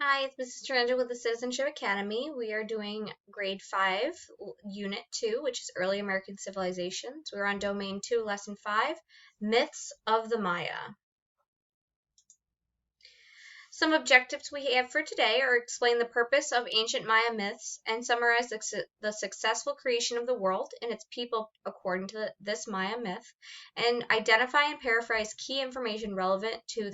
Hi, it's Mrs. Taranja with the Citizenship Academy. We are doing grade 5, unit 2, which is Early American Civilizations. We're on domain 2, lesson 5, Myths of the Maya. Some objectives we have for today are explain the purpose of ancient Maya myths and summarize the successful creation of the world and its people according to this Maya myth, and identify and paraphrase key information relevant to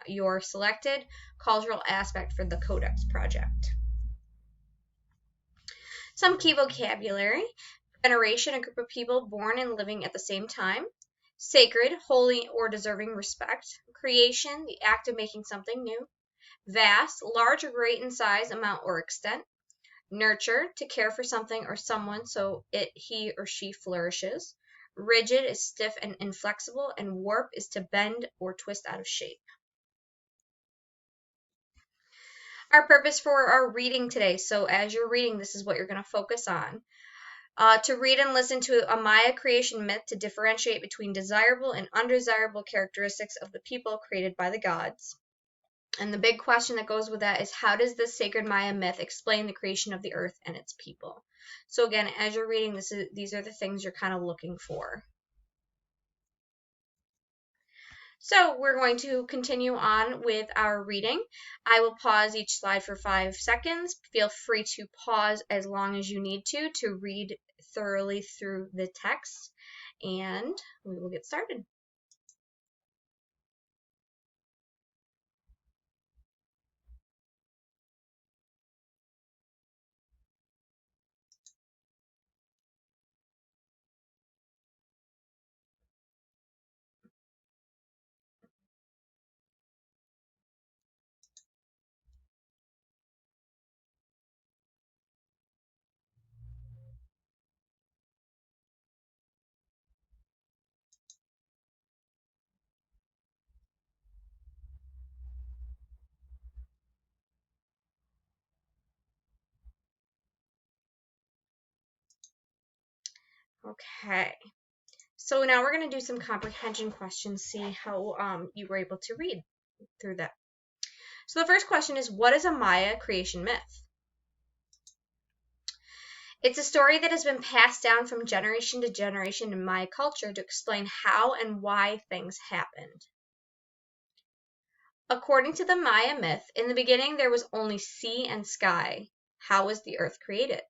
your selected cultural aspect for the Codex project. Some key vocabulary: veneration, a group of people born and living at the same time; sacred, holy, or deserving respect; creation, the act of making something new; vast, large or great in size, amount, or extent; nurture, to care for something or someone so he or she flourishes; rigid is stiff and inflexible, and warp is to bend or twist out of shape. Our purpose for our reading today. So as you're reading, this is what you're going to focus on. To read and listen to a Maya creation myth to differentiate between desirable and undesirable characteristics of the people created by the gods. And the big question that goes with that is, how does this sacred Maya myth explain the creation of the earth and its people? So again, as you're reading, these are the things you're kind of looking for. So we're going to continue on with our reading. I will pause each slide for 5 seconds. Feel free to pause as long as you need to read thoroughly through the text, and we will get started. Okay, so now we're going to do some comprehension questions, see how you were able to read through that. So the first question is, what is a Maya creation myth? It's a story that has been passed down from generation to generation in Maya culture to explain how and why things happened. According to the Maya myth, in the beginning there was only sea and sky. How was the earth created?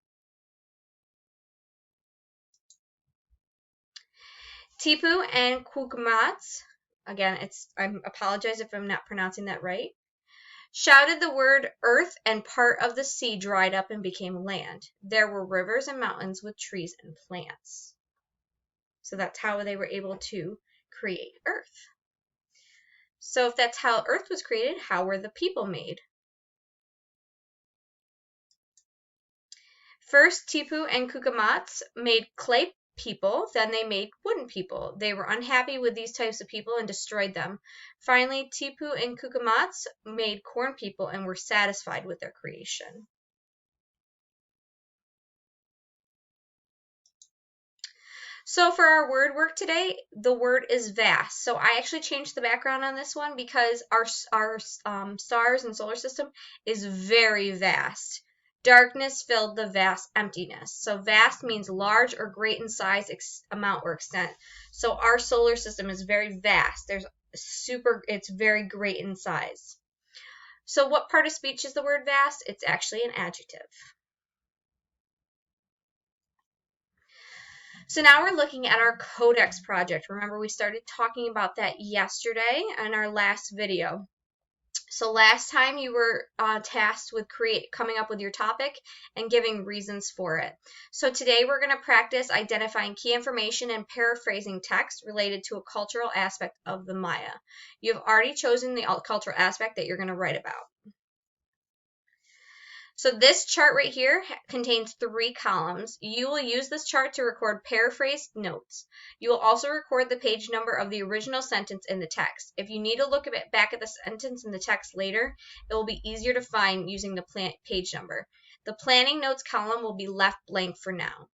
Tipu and Cucamatz, again, I apologize if I'm not pronouncing that right, shouted the word earth, and part of the sea dried up and became land. There were rivers and mountains with trees and plants. So that's how they were able to create earth. So if that's how earth was created, how were the people made? First, Tipu and Cucamatz made clay people, then they made wooden people. They were unhappy with these types of people and destroyed them. Finally, Tipu and Cucamatz made corn people and were satisfied with their creation. So for our word work today, the word is vast. So I actually changed the background on this one because our stars and solar system is very vast. Darkness filled the vast emptiness. So vast means large or great in size, amount, or extent. So our solar system is very vast. It's very great in size. So what part of speech is the word vast? It's actually an adjective. So now we're looking at our Codex project. Remember, we started talking about that yesterday in our last video. So last time you were tasked with coming up with your topic and giving reasons for it. So today we're going to practice identifying key information and paraphrasing text related to a cultural aspect of the Maya. You've already chosen the cultural aspect that you're going to write about. So this chart right here contains 3 columns. You will use this chart to record paraphrased notes. You will also record the page number of the original sentence in the text. If you need to look back at the sentence in the text later, it will be easier to find using the page number. The planning notes column will be left blank for now.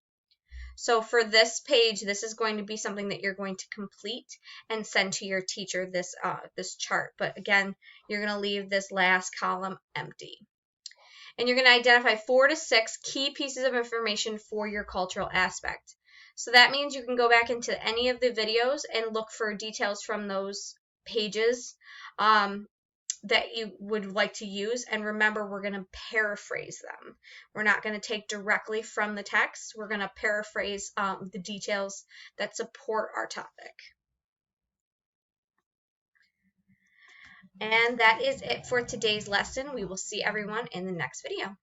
So for this page, this is going to be something that you're going to complete and send to your teacher, this chart. But again, you're going to leave this last column empty. And you're going to identify 4 to 6 key pieces of information for your cultural aspect. So that means you can go back into any of the videos and look for details from those pages that you would like to use. And remember, we're going to paraphrase them. We're not going to take directly from the text. We're going to paraphrase the details that support our topic. And that is it for today's lesson. We will see everyone in the next video.